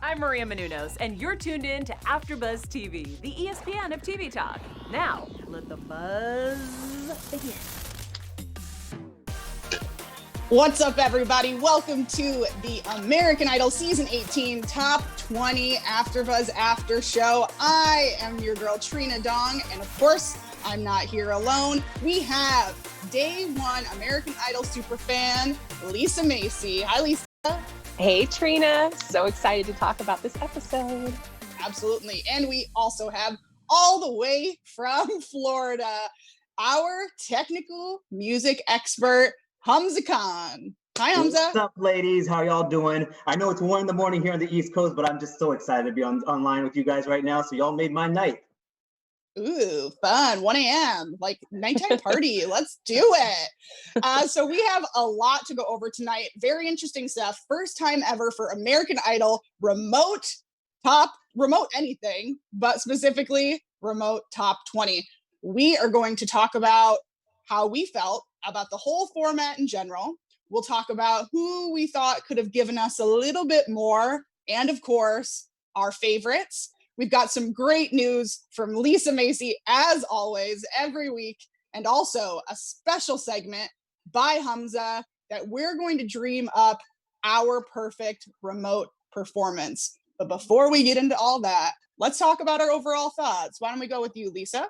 I'm Maria Menounos, and you're tuned in to AfterBuzz TV, the ESPN of TV talk. Now, let the buzz begin. What's up, everybody? Welcome to the American Idol Season 18 Top 20 AfterBuzz After Show. I am your girl, Trina Dong, and of course, I'm not here alone. We have Day 1 American Idol superfan, Lisa Macy. Hi, Lisa. Hey, Trina. So excited to talk about this episode. Absolutely. And we also have all the way from Florida, our technical music expert, Hamza Khan. Hi, Hamza. What's up, ladies? How y'all doing? I know it's 1 a.m. here on the East Coast, but I'm just so excited to be online with you guys right now. So y'all made my night. Ooh, fun. 1 a.m. like nighttime party. Let's do it. So we have a lot to go over tonight. Very interesting stuff. First time ever for American Idol remote anything, but specifically remote top 20. We are going to talk about how we felt about the whole format in general. We'll talk about who we thought could have given us a little bit more, and of course, our favorites. We've got some great news from Lisa Macy, as always, every week, and also a special segment by Hamza that we're going to dream up our perfect remote performance. But before we get into all that, let's talk about our overall thoughts. Why don't we go with you, Lisa?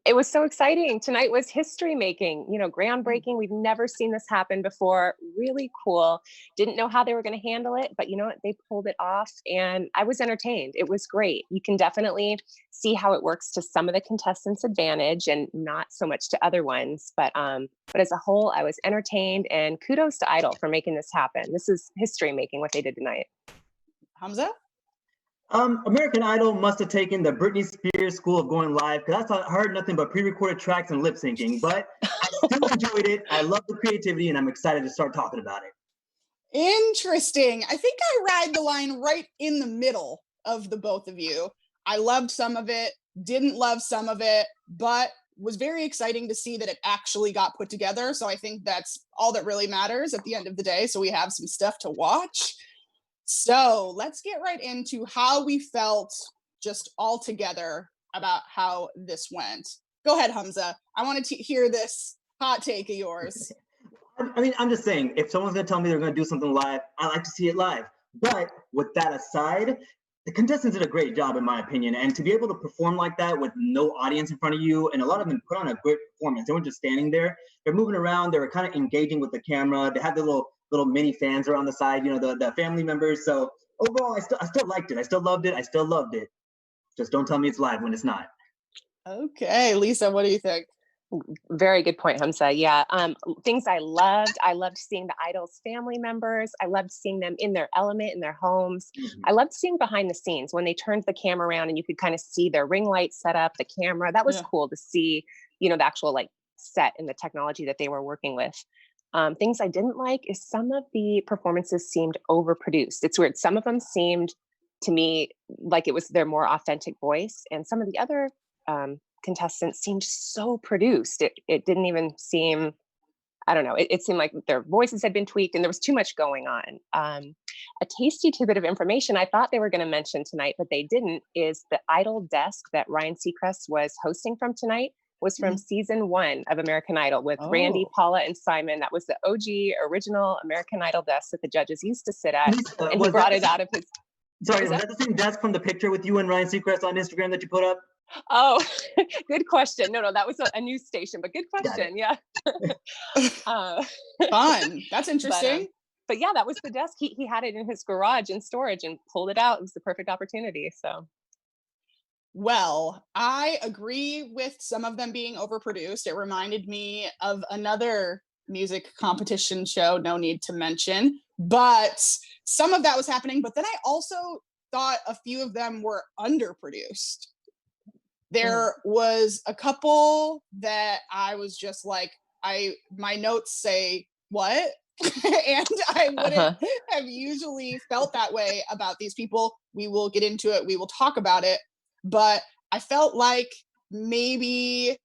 It was so exciting. Tonight was history making, groundbreaking. We've never seen this happen before. Really cool. Didn't know how they were going to handle it, but you know what? They pulled it off and I was entertained. It was great. You can definitely see how it works to some of the contestants' advantage and not so much to other ones. But as a whole, I was entertained, and kudos to Idol for making this happen. This is history making, what they did tonight. Hamza? American Idol must have taken the Britney Spears school of going live, because I heard nothing but pre-recorded tracks and lip syncing, but I still enjoyed it. I love the creativity, and I'm excited to start talking about it. Interesting. I think I ride the line right in the middle of the both of you. I loved some of it, didn't love some of it, but was very exciting to see that it actually got put together. So I think that's all that really matters at the end of the day. So we have some stuff to watch. So let's get right into how we felt just all together about how this went. Go ahead, Hamza. I want to hear this hot take of yours. I mean, I'm just saying, if someone's going to tell me they're going to do something live, I like to see it live. But with that aside, the contestants did a great job, in my opinion. And to be able to perform like that with no audience in front of you, and a lot of them put on a great performance. They weren't just standing there. They're moving around. They were kind of engaging with the camera. They had the little mini fans around the side, the family members. So overall, I still liked it. I still loved it. I still loved it. Just don't tell me it's live when it's not. Okay, Lisa, what do you think? Very good point, Hamza. Yeah. Things I loved seeing the Idol's family members. I loved seeing them in their element, in their homes. Mm-hmm. I loved seeing behind the scenes when they turned the camera around and you could kind of see their ring light set up, the camera. That was cool to see, the actual set and the technology that they were working with. Things I didn't like is some of the performances seemed overproduced. It's weird. Some of them seemed to me like it was their more authentic voice, and some of the other contestants seemed so produced. It didn't even seem, I don't know, it seemed like their voices had been tweaked and there was too much going on. A tasty tidbit of information I thought they were going to mention tonight, but they didn't, is the Idol desk that Ryan Seacrest was hosting from tonight was from season 1 of American Idol with Randy, Paula, and Simon. That was the OG original American Idol desk that the judges used to sit at. And he brought it out of his... Sorry, was that the same desk from the picture with you and Ryan Seacrest on Instagram that you put up? Oh, good question. No, that was a news station, but good question. Yeah. Fun. That's interesting. But yeah, that was the desk. He had it in his garage in storage and pulled it out. It was the perfect opportunity. So. Well, I agree with some of them being overproduced. It reminded me of another music competition show, no need to mention, but some of that was happening. But then I also thought a few of them were underproduced. There was a couple that I was just like, my notes say, what? And I wouldn't have usually felt that way about these people. We will get into it. We will talk about it. But I felt like maybe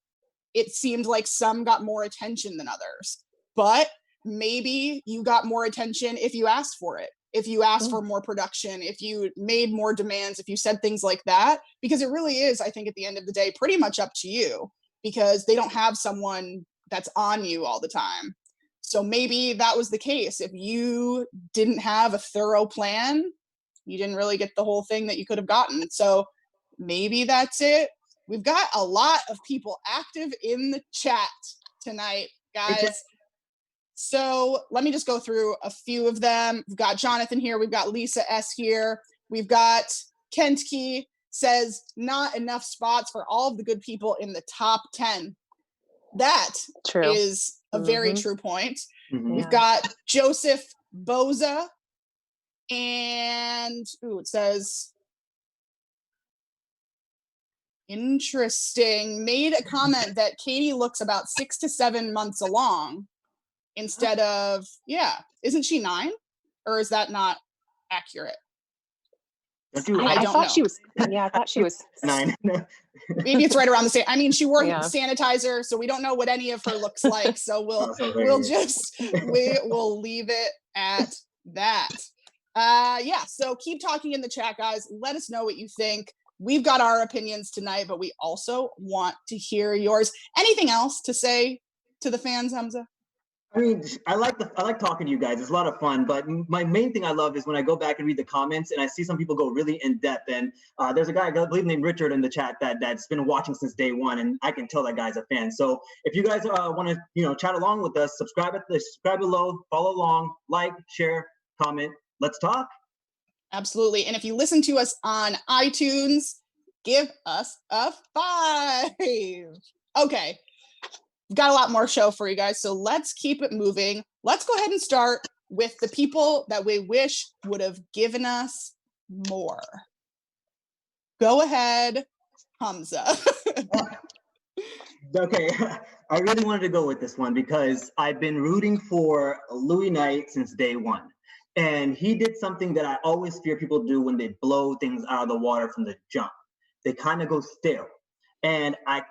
it seemed like some got more attention than others. But maybe you got more attention if you asked for it. if you asked for more production, if you made more demands, if you said things like that, because it really is, I think at the end of the day, pretty much up to you, because they don't have someone that's on you all the time. So maybe that was the case. If you didn't have a thorough plan, you didn't really get the whole thing that you could have gotten. So maybe that's it. We've got a lot of people active in the chat tonight, guys. So let me just go through a few of them. We've got Jonathan here. We've got Lisa S here. We've got Kent Key says, not enough spots for all of the good people in the top 10. That is a very true point. We've got Joseph Boza. And, it says, interesting, made a comment that Katie looks about 6 to 7 months along. Instead of, isn't she 9? Or is that not accurate? I thought she was 9. Maybe it's right around the same. I mean, she wore sanitizer, so we don't know what any of her looks like. So we'll leave it at that. So keep talking in the chat, guys. Let us know what you think. We've got our opinions tonight, but we also want to hear yours. Anything else to say to the fans, Hamza? I mean, I like talking to you guys. It's a lot of fun. But my main thing I love is when I go back and read the comments and I see some people go really in depth. And there's a guy I believe named Richard in the chat that's been watching since day one, and I can tell that guy's a fan. So if you guys want to chat along with us, subscribe below, follow along, like, share, comment. Let's talk. Absolutely. And if you listen to us on iTunes, give us a 5. Okay. We've got a lot more show for you guys, so let's keep it moving. Let's go ahead and start with the people that we wish would have given us more. Go ahead, Hamza. Okay, I really wanted to go with this one because I've been rooting for Louis Knight since day one. And he did something that I always fear people do when they blow things out of the water from the jump. They kind of go stale. And I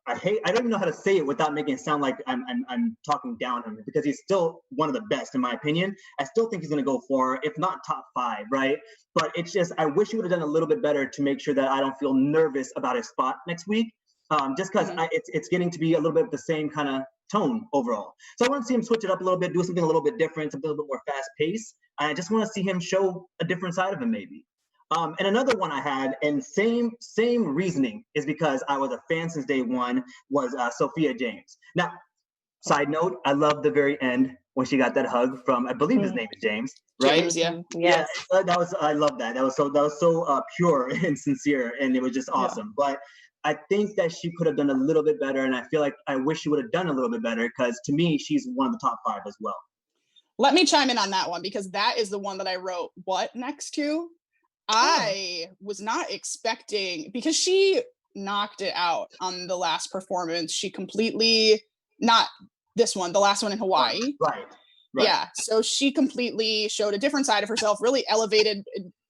don't even know how to say it without making it sound like I'm talking down on him, because he's still one of the best in my opinion. I still think he's going to go for, if not top 5, right? But it's just, I wish he would have done a little bit better to make sure that I don't feel nervous about his spot next week. Just because it's getting to be a little bit of the same kind of tone overall. So I want to see him switch it up a little bit, do something a little bit different, a little bit more fast paced. I just want to see him show a different side of him maybe. And another one I had, and same reasoning, is because I was a fan since day one, was Sophia James. Now, side note, I love the very end when she got that hug from, I believe his name is James, right? James, yeah. Yes. Yeah, I love that. That was so pure and sincere, and it was just awesome. Yeah. But I think that she could have done a little bit better, and I feel like I wish she would have done a little bit better, because to me, she's one of the top 5 as well. Let me chime in on that one, because that is the one that I wrote what next to. I was not expecting, because she knocked it out on the last performance. She completely, not this one, the last one in Hawaii. Right. Yeah, so she completely showed a different side of herself, really elevated,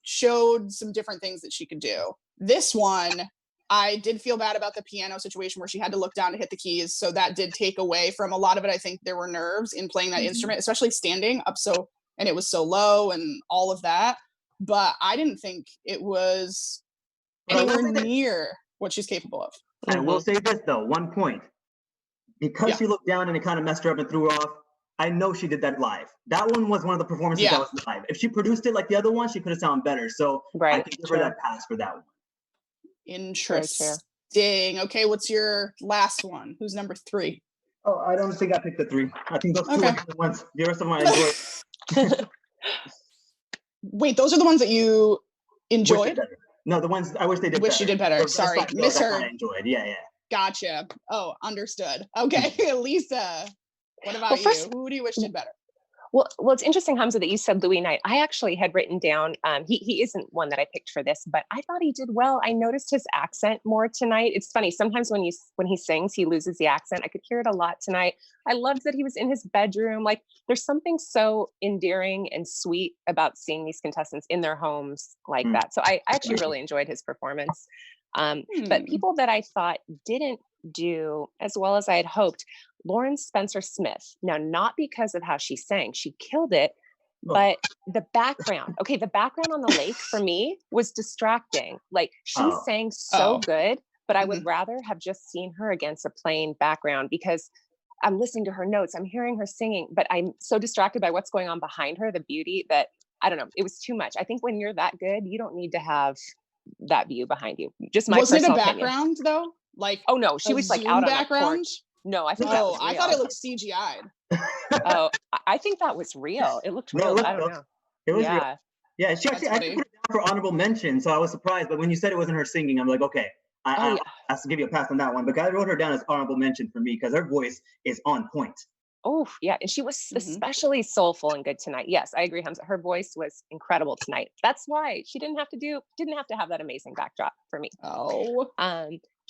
showed some different things that she could do. This one, I did feel bad about the piano situation where she had to look down to hit the keys. So that did take away from a lot of it. I think there were nerves in playing that instrument, especially standing up and it was so low and all of that. But I didn't think it was anywhere near what she's capable of. I will say this though, one point. Because she looked down and it kind of messed her up and threw her off, I know she did that live. That one was one of the performances that was live. If she produced it like the other one, she could have sounded better. So I can give her that pass for that one. Interesting. Okay, what's your last one? Who's number 3? Oh, I don't think I picked the 3. I think those 2 are the ones. The rest of them I enjoyed. Wait, those are the ones that you enjoyed? No, the ones I wish they did better. You did better. Sorry, misheard. I enjoyed. Yeah. Gotcha. Oh, understood. Okay, Lisa, what about you? Who do you wish did better? Well, it's interesting, Hamza, that you said Louis Knight. I actually had written down, he isn't one that I picked for this, but I thought he did well. I noticed his accent more tonight. It's funny, sometimes when he sings, he loses the accent. I could hear it a lot tonight. I loved that he was in his bedroom. Like, there's something so endearing and sweet about seeing these contestants in their homes like that. So I actually really enjoyed his performance. But people that I thought didn't do as well as I had hoped, Loren Spencer Smith. Now, not because of how she sang, she killed it, But the background on the lake for me was distracting. Like she sang so good, but I would rather have just seen her against a plain background because I'm listening to her notes, I'm hearing her singing, but I'm so distracted by what's going on behind her, the beauty, that I don't know, it was too much. I think when you're that good, you don't need to have that view behind you. Just my Wasn't it a personal opinion. background though? Like, oh no, she was like out on a porch. No, I think that was real. I thought it looked CGI'd. I think that was real. It looked real. I don't know. It was real. Yeah, she actually, I put it down for honorable mention, so I was surprised. But when you said it wasn't her singing, I'm like, okay, I have to give you a pass on that one. But I wrote her down as honorable mention for me because her voice is on point. Oh yeah, and she was especially soulful and good tonight. Yes, I agree, Hamza. Her voice was incredible tonight. That's why she didn't have to have that amazing backdrop for me.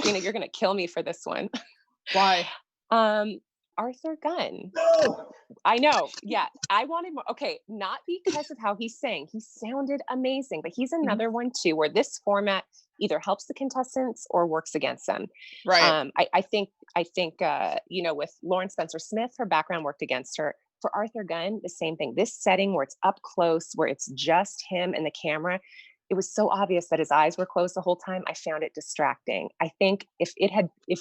Trina, you're gonna kill me for this one. Why? Arthur Gunn. No. I know. Yeah, I wanted more. Okay, not because of how he sang. He sounded amazing, but he's another one too, where this format either helps the contestants or works against them. Right. I think with Lauren Spencer Smith, her background worked against her. For Arthur Gunn, the same thing. This setting where it's up close, where it's just him and the camera, it was so obvious that his eyes were closed the whole time. I found it distracting. I think if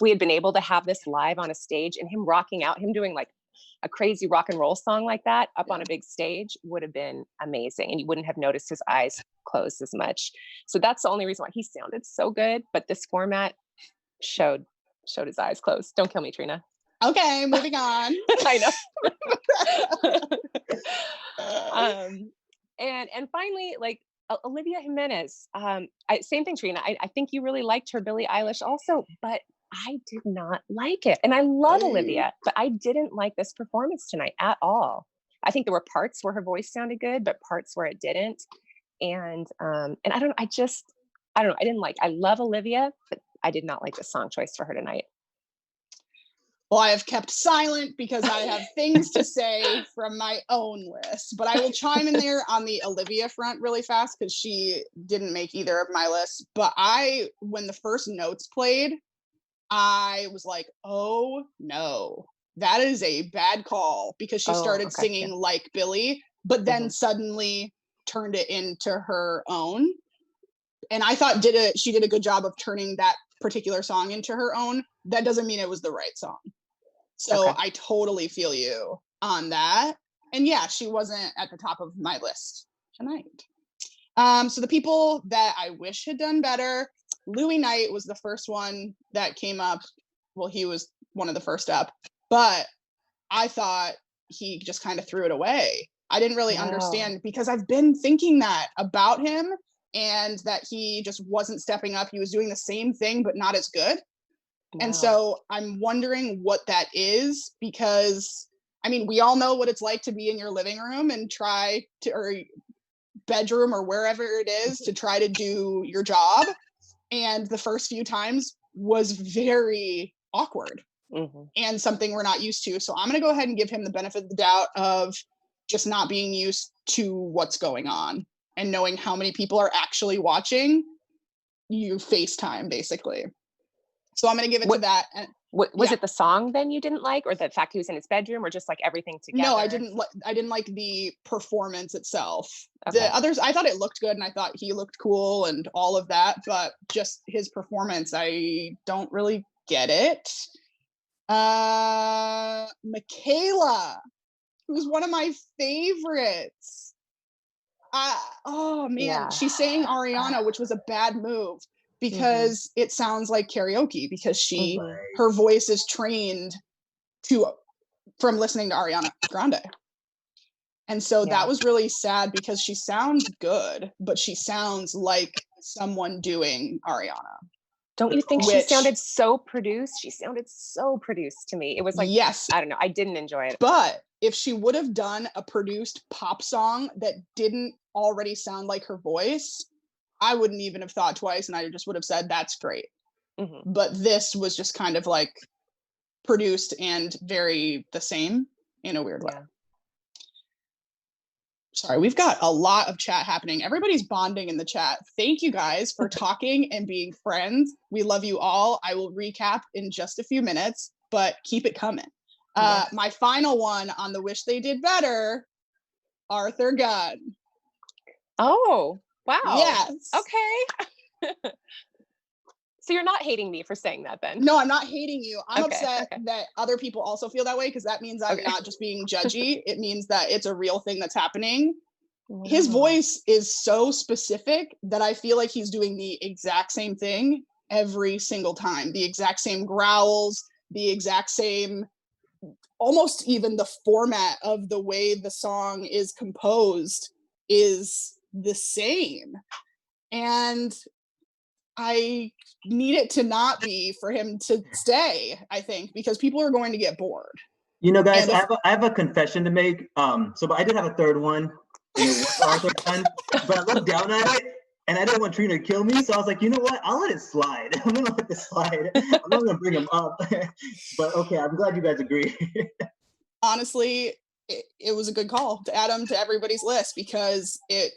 we had been able to have this live on a stage and him rocking out, him doing like a crazy rock and roll song like that up on a big stage would have been amazing. And you wouldn't have noticed his eyes closed as much. So that's the only reason why he sounded so good. But this format showed his eyes closed. Don't kill me, Trina. Okay, moving on. I know. And finally, like, Olivia Jimenez, same thing, Trina. I think you really liked her Billie Eilish also, but I did not like it. And I love Olivia, but I didn't like this performance tonight at all. I think there were parts where her voice sounded good, but parts where it didn't. And I don't know. I didn't like. I love Olivia, but I did not like the song choice for her tonight. Well, I have kept silent because I have things to say from my own list, but I will chime in there on the Olivia front really fast because she didn't make either of my lists. But when the first notes played, I was like, oh no, that is a bad call because she started singing like Billie, but then suddenly turned it into her own. And I thought she did a good job of turning that particular song into her own. That doesn't mean it was the right song. So I totally feel you on that. And yeah, she wasn't at the top of my list tonight. So the people that I wish had done better, Louis Knight was the first one that came up. Well, he was one of the first up, but I thought he just kind of threw it away. I didn't really understand because I've been thinking that about him and that he just wasn't stepping up. He was doing the same thing, but not as good. And so I'm wondering what that is because, I mean, we all know what it's like to be in your living room and or bedroom or wherever it is to try to do your job. And the first few times was very awkward and something we're not used to. So I'm going to go ahead and give him the benefit of the doubt of just not being used to what's going on and knowing how many people are actually watching you FaceTime, basically. So I'm going to give it to that. Was it the song then you didn't like, or the fact he was in his bedroom, or just like everything together? No, I didn't like the performance itself. The others, I thought it looked good, and I thought he looked cool and all of that, but just his performance, I don't really get it. Michaela, who's one of my favorites. She sang Ariana, which was a bad move. Because it sounds like karaoke because her voice is trained from listening to Ariana Grande. And so that was really sad because she sounds good, but she sounds like someone doing Ariana. Don't you think she sounded so produced? She sounded so produced to me. It was like, I don't know. I didn't enjoy it. But if she would have done a produced pop song that didn't already sound like her voice, I wouldn't even have thought twice and I just would have said, that's great. But this was just kind of like produced and very the same in a weird way. Sorry, we've got a lot of chat happening. Everybody's bonding in the chat. Thank you guys for talking and being friends. We love you all. I will recap in just a few minutes, but keep it coming. My final one on the wish they did better. Arthur Gunn. Oh, wow. Yes. Okay. So you're not hating me for saying that then? No, I'm not hating you. I'm Okay, upset okay. that other people also feel that way, because that means I'm Okay. not just being judgy. It means that it's a real thing that's happening. His Wow. voice is so specific that I feel like he's doing the exact same thing every single time. The exact same growls, the exact same, almost even the format of the way the song is composed is the same. And I need it to not be for him to stay, I think, because people are going to get bored. You know, guys, And I have a confession to make. So I did have a third one, and it was Arthur Gunn, but I looked down at it, and I didn't want Trina to kill me, so I was like, you know what? I'll let it slide. I'm gonna let this slide. I'm not gonna bring him up. But okay, I'm glad you guys agree. honestly, it was a good call to add him to everybody's list, because it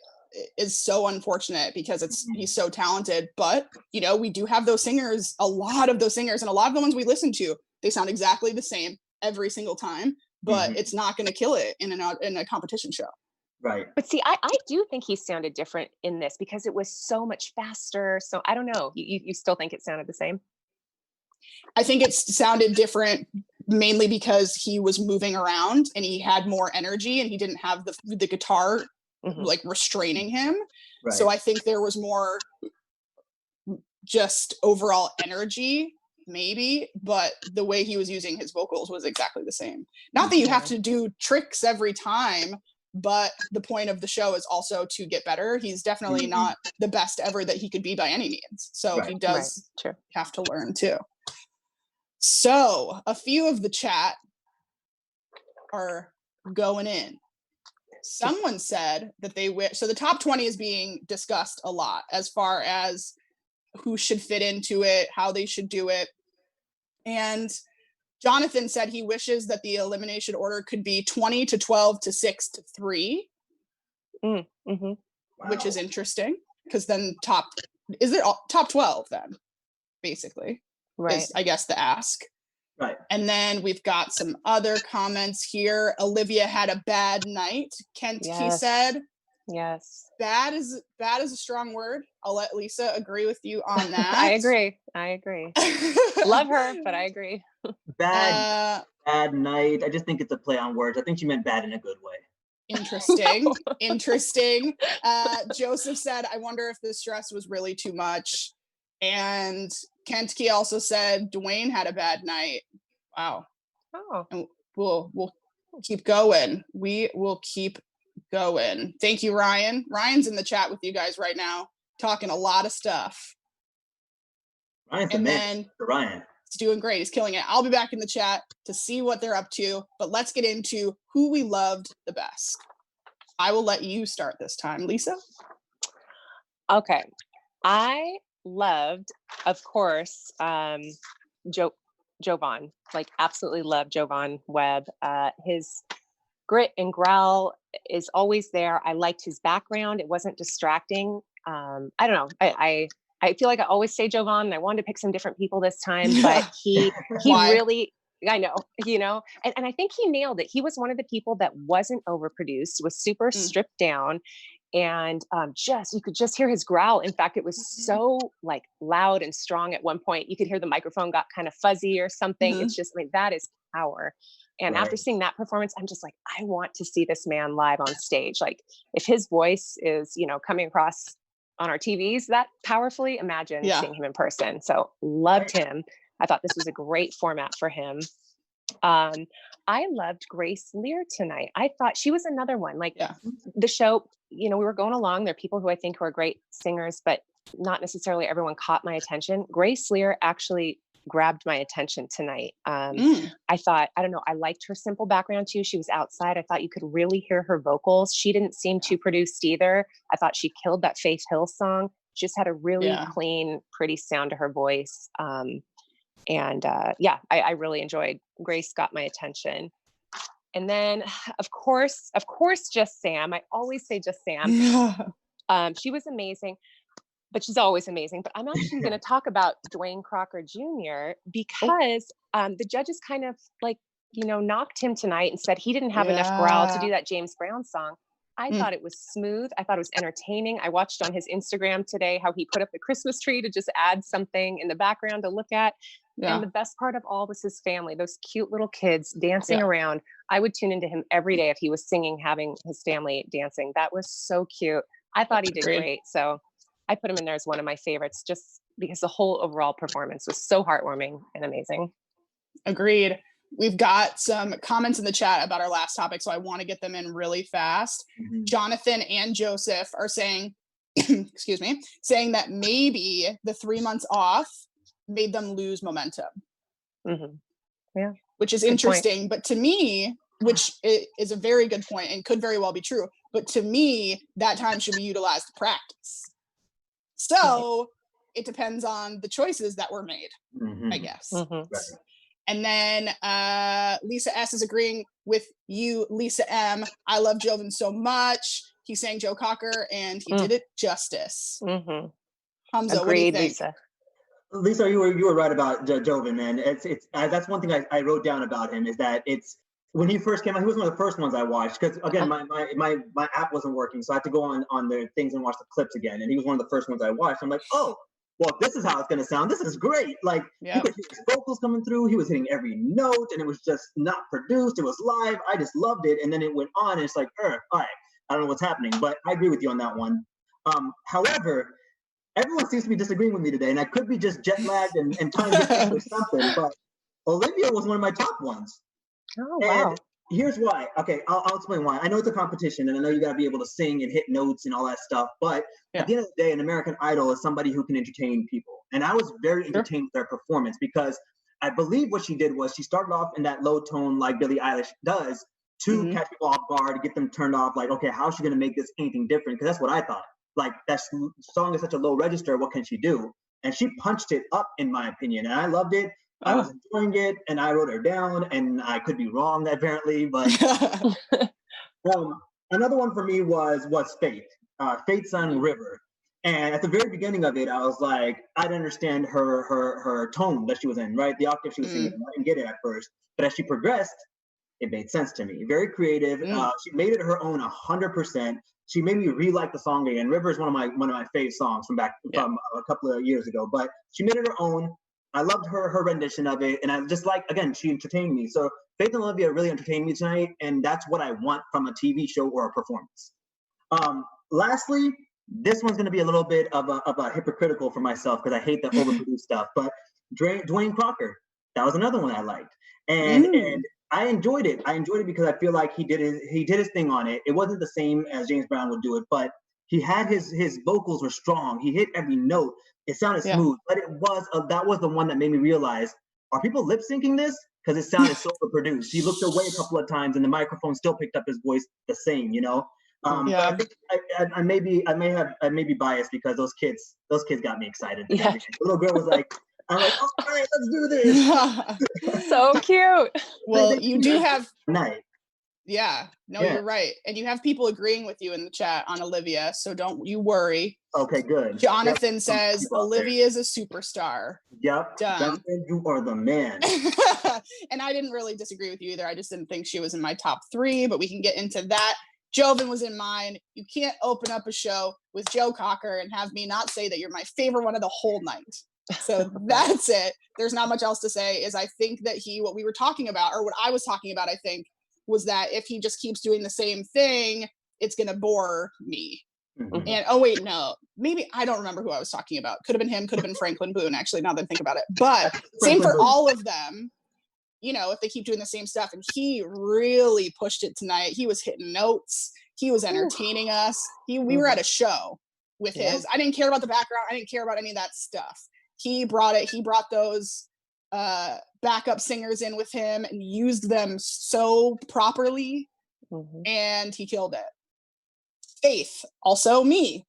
is so unfortunate, because he's so talented. But you know, we do have those singers, a lot of those singers, and a lot of the ones we listen to, they sound exactly the same every single time, but it's not going to kill it in a competition show. Right. But see, I do think he sounded different in this because it was so much faster. So I don't know. You still think it sounded the same? I think it sounded different mainly because he was moving around and he had more energy, and he didn't have the guitar like restraining him. Right. So I think there was more just overall energy, maybe, but the way he was using his vocals was exactly the same. Not that you have to do tricks every time, but the point of the show is also to get better. He's definitely not the best ever that he could be by any means. So he does have to learn too. So a few of the chat are going in. Someone said that they wish, so the top 20 is being discussed a lot as far as who should fit into it, how they should do it. And Jonathan said he wishes that the elimination order could be 20 to 12 to 6 to 3, which is interesting, because then top 12 then, basically, is, I guess, the ask. Right. And then we've got some other comments here. Olivia had a bad night. Kent, he said. Yes. Bad is a strong word. I'll let Lisa agree with you on that. I agree. Love her, but I agree. Bad night. I just think it's a play on words. I think she meant bad in a good way. Interesting. Interesting. Joseph said, I wonder if the stress was really too much. And Kent Key also said Dwayne had a bad night. Wow. Oh. And we'll keep going. We will keep going. Thank you, Ryan. Ryan's in the chat with you guys right now, talking a lot of stuff. Ryan's Ryan. He's doing great. He's killing it. I'll be back in the chat to see what they're up to, but let's get into who we loved the best. I will let you start this time, Lisa. Okay. I loved, of course, Jovan. Like, absolutely loved Jovan Webb. His grit and growl is always there. I liked his background. It wasn't distracting. I don't know. I feel like I always say Jovan, and I wanted to pick some different people this time, but he really, I know, and I think he nailed it. He was one of the people that wasn't overproduced, was super stripped down, and you could just hear his growl. In fact, it was so like loud and strong at one point. You could hear the microphone got kind of fuzzy or something. It's just, that is power. And after seeing that performance, I'm just like, I want to see this man live on stage. Like, if his voice is, coming across on our TVs that powerfully, imagine seeing him in person. So loved him. I thought this was a great format for him. I loved Grace Lear tonight. I thought she was another one. Like, the show, we were going along. There are people who I think who are great singers, but not necessarily everyone caught my attention. Grace Lear actually grabbed my attention tonight. I thought, I don't know, I liked her simple background too. She was outside. I thought you could really hear her vocals. She didn't seem too produced either. I thought she killed that Faith Hill song. She just had a really clean, pretty sound to her voice. I really enjoyed Grace, got my attention. And then of course, Just Sam. I always say Just Sam. She was amazing. But she's always amazing. But I'm actually going to talk about Dwayne Crocker Jr. because the judges kind of knocked him tonight and said he didn't have enough growl to do that James Brown song. I thought it was smooth. I thought it was entertaining. I watched on his Instagram today how he put up the Christmas tree to just add something in the background to look at. Yeah. And the best part of all was his family, those cute little kids dancing around. I would tune into him every day if he was singing, having his family dancing. That was so cute. I thought he did great. So I put him in there as one of my favorites just because the whole overall performance was so heartwarming and amazing. Agreed. We've got some comments in the chat about our last topic, so I want to get them in really fast. Jonathan and Joseph are saying, excuse me, saying that maybe the 3 months off made them lose momentum. Yeah. Which is interesting. But to me, which is a very good point and could very well be true, but to me, that time should be utilized to practice. So it depends on the choices that were made, I guess. Right. And then Lisa S is agreeing with you, Lisa M. I love Joven so much. He sang Joe Cocker and he did it justice. Hamza, Agreed, what do you think? Lisa, you were right about Joven, man. It's that's one thing I wrote down about him is that it's when he first came out, he was one of the first ones I watched because again my app wasn't working, so I had to go on the things and watch the clips again. And he was one of the first ones I watched. I'm like, oh, well, this is how it's gonna sound. This is great. Like you could hear his vocals coming through. He was hitting every note, and it was just not produced. It was live. I just loved it. And then it went on, and it's like, all right, I don't know what's happening, but I agree with you on that one. However, everyone seems to be disagreeing with me today, and I could be just jet lagged and time difference or something. But Olivia was one of my top ones. Oh wow! And here's why. Okay, I'll explain why. I know it's a competition, and I know you got to be able to sing and hit notes and all that stuff. But at the end of the day, an American Idol is somebody who can entertain people. And I was very entertained with their performance because I believe what she did was she started off in that low tone like Billie Eilish does to catch people off guard, to get them turned off. Like, okay, how's she going to make this anything different? Because that's what I thought. Like, that song is such a low register. What can she do? And she punched it up, in my opinion. And I loved it. I was enjoying it, and I wrote her down, and I could be wrong apparently, but another one for me was Faith, Faith's son River. And at the very beginning of it, I was like, I didn't understand her tone that she was in, right? The octave she was singing, I didn't get it at first, but as she progressed, it made sense to me. Very creative. She made it her own 100%. She made me re-like the song again. River is one of my favorite songs from a couple of years ago, but she made it her own. I loved her rendition of it, and I just like, again, she entertained me. So Faith and Olivia really entertained me tonight, and that's what I want from a TV show or a performance. Lastly, this one's going to be a little bit of a hypocritical for myself because I hate the overproduced stuff, but Dwayne Crocker, that was another one I liked, and I enjoyed it. I enjoyed it because I feel like he did his thing on it. It wasn't the same as James Brown would do it, but he had his vocals were strong. He hit every note. It sounded smooth, but that was the one that made me realize, are people lip syncing this? Because it sounded so overproduced. He looked away a couple of times, and the microphone still picked up his voice the same, you know. But I think I may be biased because those kids got me excited. The little girl was like, I'm like, all right, let's do this. So cute. Well, you do have night. Yeah, no, you're right. And you have people agreeing with you in the chat on Olivia, so don't you worry. Okay, good. Jonathan says Olivia is a superstar. Yep. Done. Jonathan, you are the man. And I didn't really disagree with you either. I just didn't think she was in my top 3, but we can get into that. Joven was in mine. You can't open up a show with Joe Cocker and have me not say that you're my favorite one of the whole night. So that's it. There's not much else to say. Is I think that what we were talking about, or what I was talking about, I think, was that if he just keeps doing the same thing, it's going to bore me. And oh wait, no, maybe I don't remember who I was talking about. Could have been him, could have been Franklin Boone, actually, now that I think about it. But same for all of them, you know, if they keep doing the same stuff. And he really pushed it tonight. He was hitting notes. He was entertaining us. We were at a show with his, I didn't care about the background. I didn't care about any of that stuff. He brought it. He brought those backup singers in with him and used them so properly, and he killed it. Faith, also me.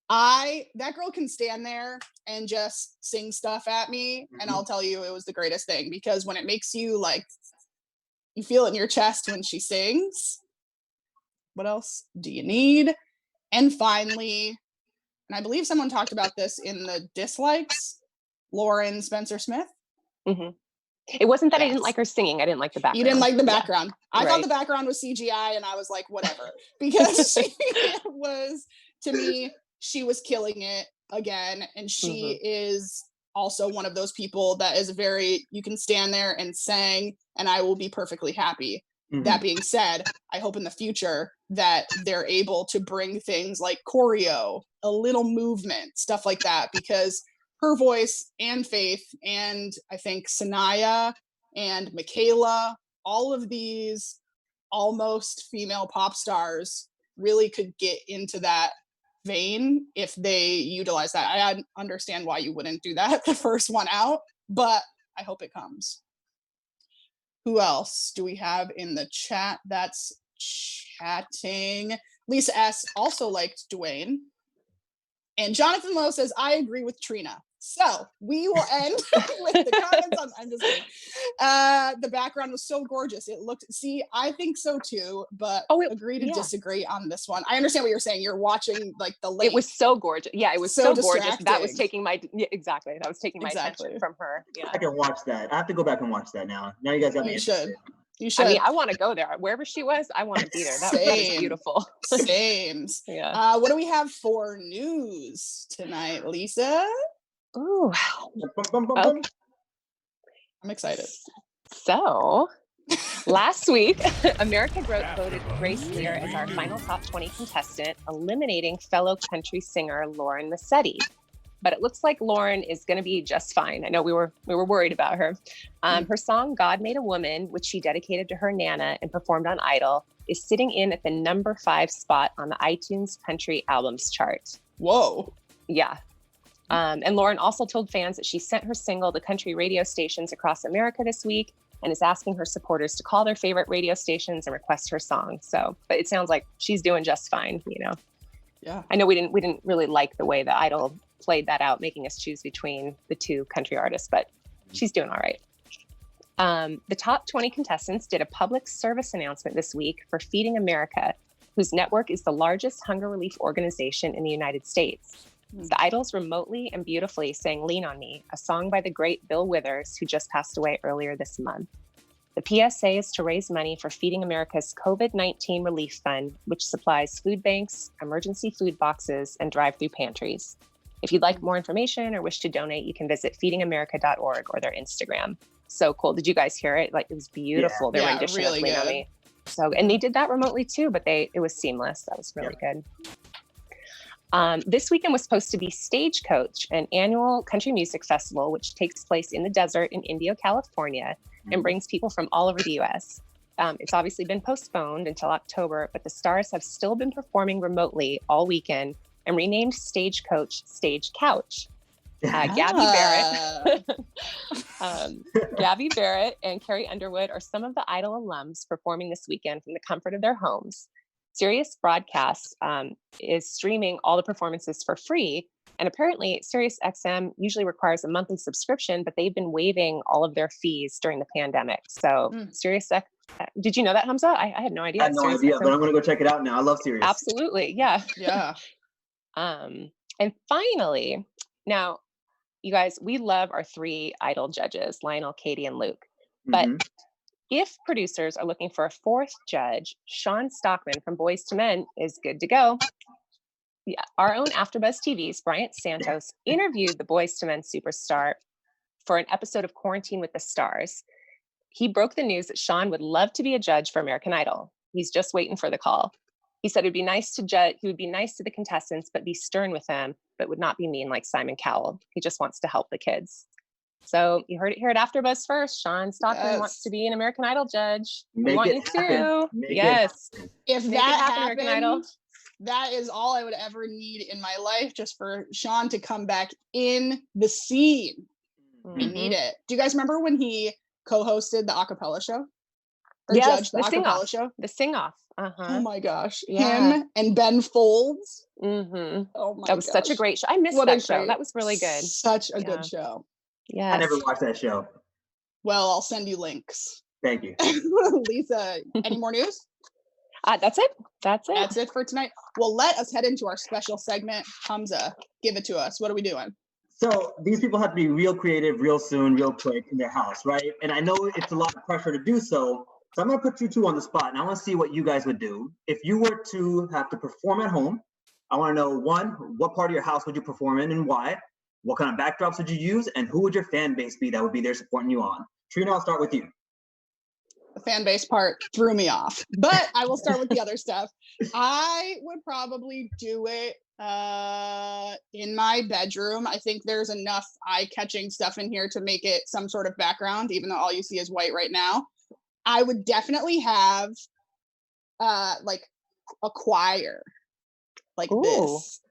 That girl can stand there and just sing stuff at me, and I'll tell you, it was the greatest thing, because when it makes you like, you feel it in your chest when she sings. What else do you need? And finally, and I believe someone talked about this in the dislikes, Loren Spencer Smith. It wasn't that I Yes. didn't like her singing. I didn't like the background. You didn't like the background. I thought Right. the background was CGI, and I was like, whatever, because she was, to me, she was killing it again, and she is also one of those people that is very, you can stand there and sing, and I will be perfectly happy. That being said, I hope in the future that they're able to bring things like choreo, a little movement, stuff like that, because her voice and Faith and I think Sanaya and Michaela, all of these almost female pop stars really could get into that vein if they utilize that. I understand why you wouldn't do that the first one out, but I hope it comes. Who else do we have in the chat that's chatting? Lisa S. also liked Dwayne. And Jonathan Lowe says, I agree with Trina. So we will end with the comments on, I'm just kidding. The background was so gorgeous. It looked, see, I think so too, but agree to disagree on this one. I understand what you're saying. You're watching like the lake. It was so gorgeous. Yeah, it was so gorgeous. That was taking my, exactly. That was taking my attention from her. Yeah. I can watch that. I have to go back and watch that now. Now you guys got me interested. You should. I mean, I want to go there. Wherever she was, I want to be there. That was beautiful. Same. Yeah. What do we have for news tonight, Lisa? Ooh. I'm excited. So, last week, America voted Grace Lear as our final top 20 contestant, eliminating fellow country singer Loren Massetti. But it looks like Loren is going to be just fine. I know we were worried about her. Her song "God Made a Woman," which she dedicated to her Nana and performed on Idol, is sitting in at the number 5 spot on the iTunes Country Albums chart. Whoa! Yeah. And Loren also told fans that she sent her single to country radio stations across America this week and is asking her supporters to call their favorite radio stations and request her song. So, but it sounds like she's doing just fine. You know. Yeah. I know we didn't really like the way the Idol played that out, making us choose between the 2 country artists, but she's doing all right. The top 20 contestants did a public service announcement this week for Feeding America, whose network is the largest hunger relief organization in the United States. The Idols remotely and beautifully sang "Lean on Me," a song by the great Bill Withers, who just passed away earlier this month. The PSA is to raise money for Feeding America's COVID-19 Relief Fund, which supplies food banks, emergency food boxes, and drive-through pantries. If you'd like more information or wish to donate, you can visit feedingamerica.org or their Instagram. So cool. Did you guys hear it? Like, it was beautiful. Their rendition really of "Lean on Me." So, and they did that remotely too, but it was seamless. That was really good. This weekend was supposed to be Stagecoach, an annual country music festival, which takes place in the desert in Indio, California, and brings people from all over the U.S. It's obviously been postponed until October, but the stars have still been performing remotely all weekend and renamed Stagecoach Stage Couch. Gabby Barrett and Carrie Underwood are some of the Idol alums performing this weekend from the comfort of their homes. Sirius Broadcast is streaming all the performances for free. And apparently Sirius XM usually requires a monthly subscription, but they've been waiving all of their fees during the pandemic. So Sirius did you know that, Hamza? I had no idea. I had no idea, but I'm going to go check it out now. I love Sirius. Absolutely. Yeah. Yeah. And finally, now, you guys, we love our 3 Idol judges, Lionel, Katie, and Luke. But if producers are looking for a 4th judge, Sean Stockman from Boys to Men is good to go. Yeah, our own AfterBuzz TV's Bryant Santos interviewed the Boys to Men superstar for an episode of Quarantine with the Stars. He broke the news that Sean would love to be a judge for American Idol. He's just waiting for the call. He said it'd be nice to judge. He would be nice to the contestants, but be stern with them, but would not be mean like Simon Cowell. He just wants to help the kids. So you heard it here at AfterBuzz first. Sean Stockman wants to be an American Idol judge. We want you to. Yes. If that happened, American Idol, that is all I would ever need in my life, just for Sean to come back in the scene. We need it. Do you guys remember when he co-hosted the acapella show? Or judged the acapella show? The sing-off. Oh my gosh. Him and Ben Folds. Oh my That was such a great show. I missed that show. That was really good. Such a good show. Yeah. I never watched that show. Well, I'll send you links. Thank you. Lisa, any more news? That's it. That's it. That's it for tonight. Well, let us head into our special segment. Hamza, give it to us. What are we doing? So these people have to be real creative, real soon, real quick in their house, right? And I know it's a lot of pressure to do so. So I'm gonna put you two on the spot, and I want to see what you guys would do if you were to have to perform at home. I want to know, one, what part of your house would you perform in and why? What kind of backdrops would you use, and who would your fan base be that would be there supporting you on? Trina, I'll start with you. The fan base part threw me off, but I will start with the other stuff. I would probably do it in my bedroom. I think there's enough eye-catching stuff in here to make it some sort of background, even though all you see is white right now. I would definitely have like a choir like this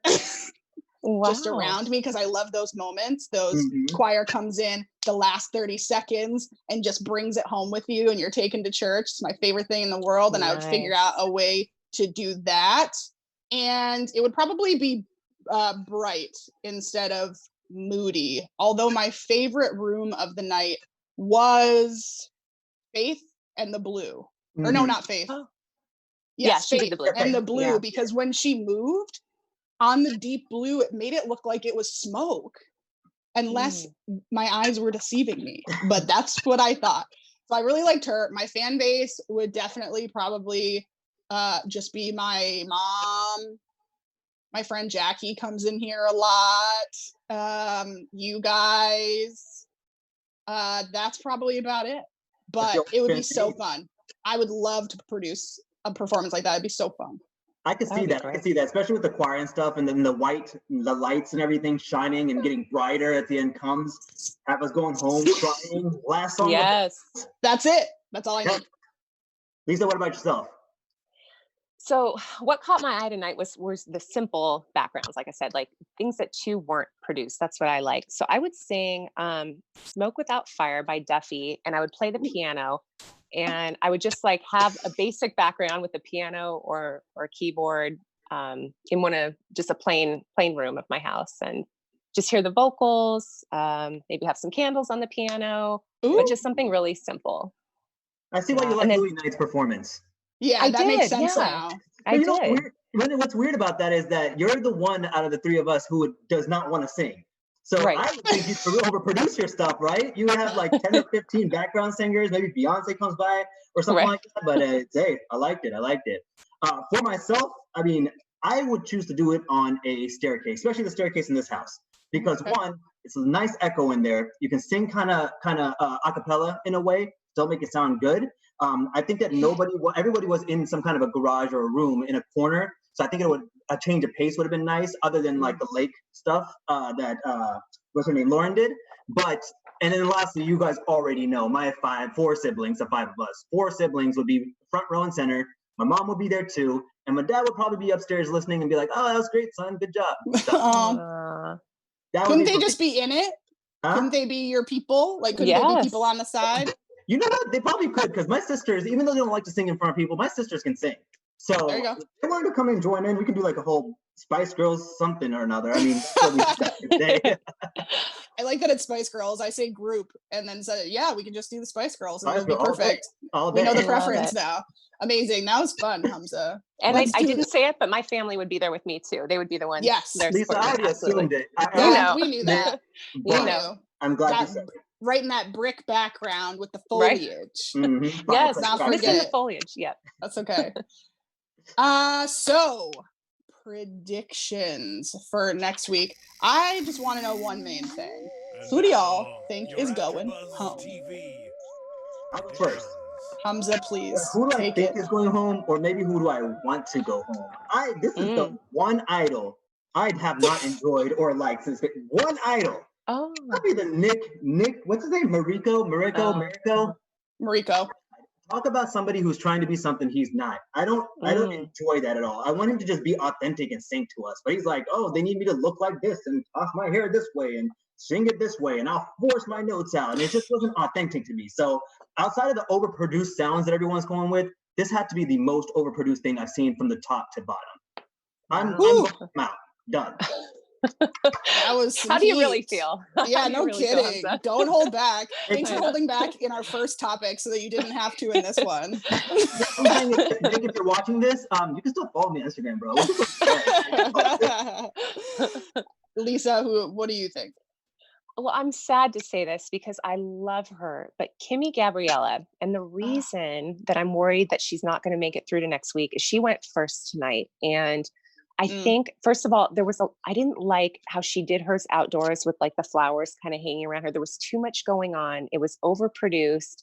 just around me, because I love those moments. Those choir comes in the last 30 seconds and just brings it home with you, and you're taken to church. It's my favorite thing in the world. And I would figure out a way to do that. And it would probably be bright instead of moody. Although my favorite room of the night was Faith and the Blue. Or no, not Faith. Yes, Faith the Blue. And the Blue, because when she moved on the deep blue, it made it look like it was smoke, unless my eyes were deceiving me. But that's what I thought. So I really liked her. My fan base would definitely probably just be my mom. My friend Jackie comes in here a lot. You guys. That's probably about it. But it would be so fun. I would love to produce a performance like that. It'd be so fun. I could see that. I could see that, especially with the choir and stuff, and then the lights and everything shining and getting brighter at the end comes. Have us going home crying. Last song. Yes. That's it. That's all I need. Lisa, what about yourself? So what caught my eye tonight was the simple backgrounds. Like I said, like things that weren't produced. That's what I like. So I would sing Smoke Without Fire by Duffy, and I would play the piano, and I would just like have a basic background with a piano or keyboard in just a plain room of my house, and just hear the vocals, maybe have some candles on the piano, but just something really simple. I see why you like Louis Knight's performance. Yeah, that makes sense now. I did. What's weird about that is that you're the one out of the three of us who does not want to sing. So I would think you'd overproduce your stuff, right? You would have like 10 or 15 background singers. Maybe Beyonce comes by or something like that. But hey, I liked it. For myself, I mean, I would choose to do it on a staircase, especially the staircase in this house, because one, it's a nice echo in there. You can sing kind of a cappella in a way. Don't make it sound good. I think that everybody was in some kind of a garage or a room in a corner. So I think a change of pace would have been nice, other than like the lake stuff that what's her name, Loren did. And then lastly, you guys already know my four siblings, the five of us. 4 siblings would be front row and center. My mom would be there too, and my dad would probably be upstairs listening and be like, "Oh, that was great, son. Good job." Couldn't they just be in it? Couldn't they be your people? Like, couldn't they be people on the side? You know what? They probably could, because my sisters, even though they don't like to sing in front of people, my sisters can sing. So there you go. If they wanted to come and join in, we could do like a whole Spice Girls something or another. I mean, that's what we say. I like that it's Spice Girls. I say group and then say, yeah, we can just do the Spice Girls and it'll be perfect. All day. We know the preference now. Amazing. That was fun, Hamza. And I didn't say it, but my family would be there with me too. They would be the ones. Yes. Lisa, I already assumed it. We knew that. You know. I'm glad you said it. Right in that brick background with the foliage. Mm-hmm. Yes, not missing the foliage. Yep. That's okay. So predictions for next week. I just want to know one main thing. Who do y'all think is going home? I'll go first. Hamza, please. Who do I think is going home, or maybe who do I want to go home? This is the one idol I have not enjoyed or liked since one idol. Oh, that'd be the Nick. What's his name? Mariko. Talk about somebody who's trying to be something he's not. I don't enjoy that at all. I want him to just be authentic and sing to us. But he's like, oh, they need me to look like this and toss my hair this way and sing it this way, and I'll force my notes out. And it just wasn't authentic to me. So outside of the overproduced sounds that everyone's going with, this had to be the most overproduced thing I've seen from the top to bottom. I'm out. Done. That was How do you really feel? Yeah, no kidding. Don't hold back. Thanks for holding back in our first topic so that you didn't have to in this one. If you're watching this, you can still follow me on Instagram, bro. Lisa, what do you think? Well, I'm sad to say this because I love her, but Kimmy Gabriella, and the reason that I'm worried that she's not going to make it through to next week is she went first tonight. And I think, first of all, I didn't like how she did hers outdoors with like the flowers kind of hanging around her. There was too much going on. It was overproduced.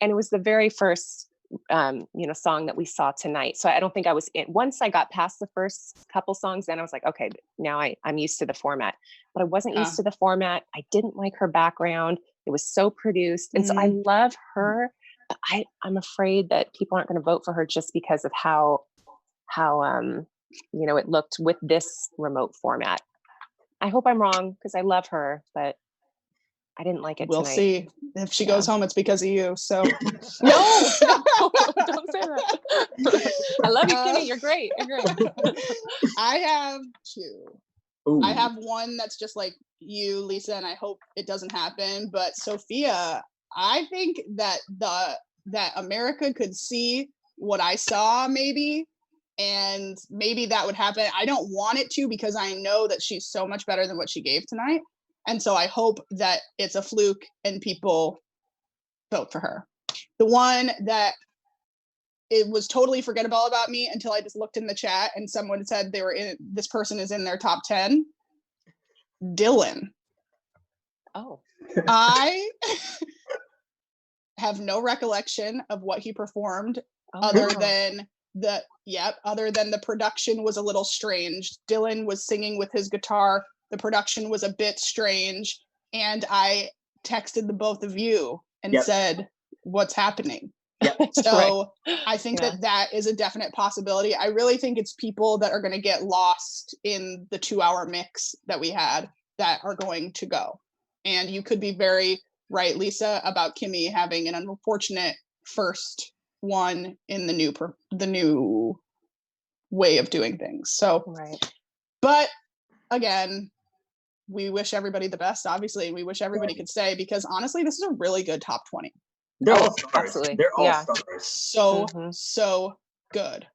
And it was the very first song that we saw tonight. So I don't think I was in. Once I got past the first couple songs, then I was like, okay, now I'm used to the format. But I wasn't used to the format. I didn't like her background. It was so produced. And so I love her. But I'm afraid that people aren't going to vote for her just because of how it looked with this remote format. I hope I'm wrong because I love her, but I didn't like it. We'll tonight. see. If she goes home, it's because of you. So no, don't say that. I love you, Kimmy. You're great. You're great. I have two. Ooh. I have one that's just like you, Lisa, and I hope it doesn't happen. But Sophia, I think that America could see what I saw, maybe, and maybe that would happen. I don't want it to because I know that she's so much better than what she gave tonight. And so I hope that it's a fluke and people vote for her. The one that it was totally forgettable about me until I just looked in the chat and someone said this person is in their top 10. Dylan. Oh. I have no recollection of what he performed other than the production was a little strange. Dylan was singing with his guitar. The production was a bit strange. And I texted the both of you and said, what's happening? So I think that is a definite possibility. I really think it's people that are going to get lost in the 2-hour mix that we had that are going to go. And you could be very right, Lisa, about Kimmy having an unfortunate first one in the new way of doing things. So, but again, we wish everybody the best. Obviously, we wish everybody could stay because honestly, this is a really good top 20. They're all stars. Absolutely. They're all stars. So good.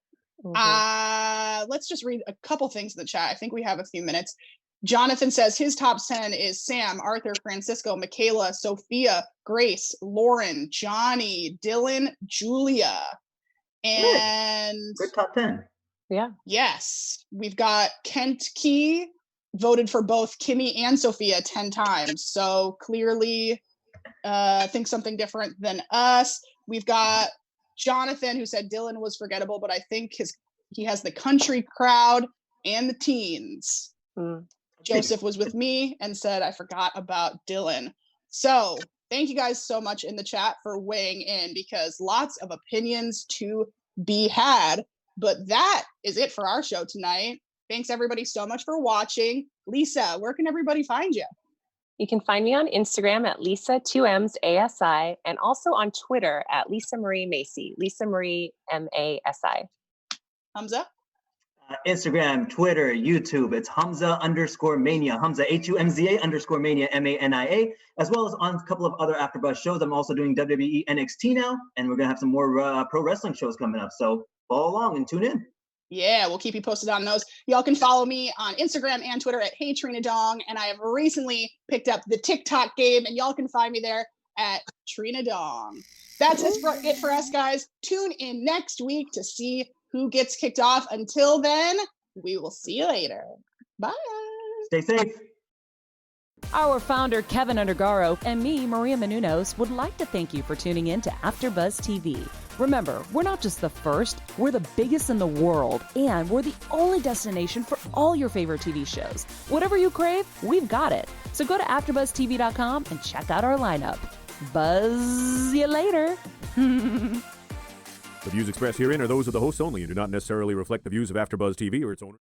Let's just read a couple things in the chat. I think we have a few minutes. Jonathan says his top 10 is Sam, Arthur, Francisco, Michaela, Sophia, Grace, Loren, Johnny, Dylan, Julia. And good top 10. Yeah. Yes. We've got Kent Key voted for both Kimmy and Sophia 10 times. So clearly think something different than us. We've got Jonathan who said Dylan was forgettable, but I think he has the country crowd and the teens. Joseph was with me and said I forgot about Dylan. So thank you guys so much in the chat for weighing in because lots of opinions to be had. But that is it for our show tonight. Thanks everybody so much for watching. Lisa, where can everybody find you? You can find me on Instagram at Lisa2MsASI and also on Twitter at Lisa Marie Macy, Lisa Marie MASI. Hamza? Instagram, Twitter, YouTube, it's Hamza_Mania, Hamza HUMZA_Mania MANIA, as well as on a couple of other AfterBuzz shows. I'm also doing WWE NXT now, and we're gonna have some more pro wrestling shows coming up. So follow along and tune in. Yeah, we'll keep you posted on those. Y'all can follow me on Instagram and Twitter at Hey Trina Dong, and I have recently picked up the TikTok game, and y'all can find me there at Trina Dong. That's it for us, guys. Tune in next week to see who gets kicked off. Until then, we will see you later. Bye. Stay safe. Our founder, Keven Undergaro, and me, Maria Menounos, would like to thank you for tuning in to AfterBuzz TV. Remember, we're not just the first, we're the biggest in the world, and we're the only destination for all your favorite TV shows. Whatever you crave, we've got it. So go to AfterBuzzTV.com and check out our lineup. Buzz you later. The views expressed herein are those of the hosts only and do not necessarily reflect the views of AfterBuzz TV or its owner.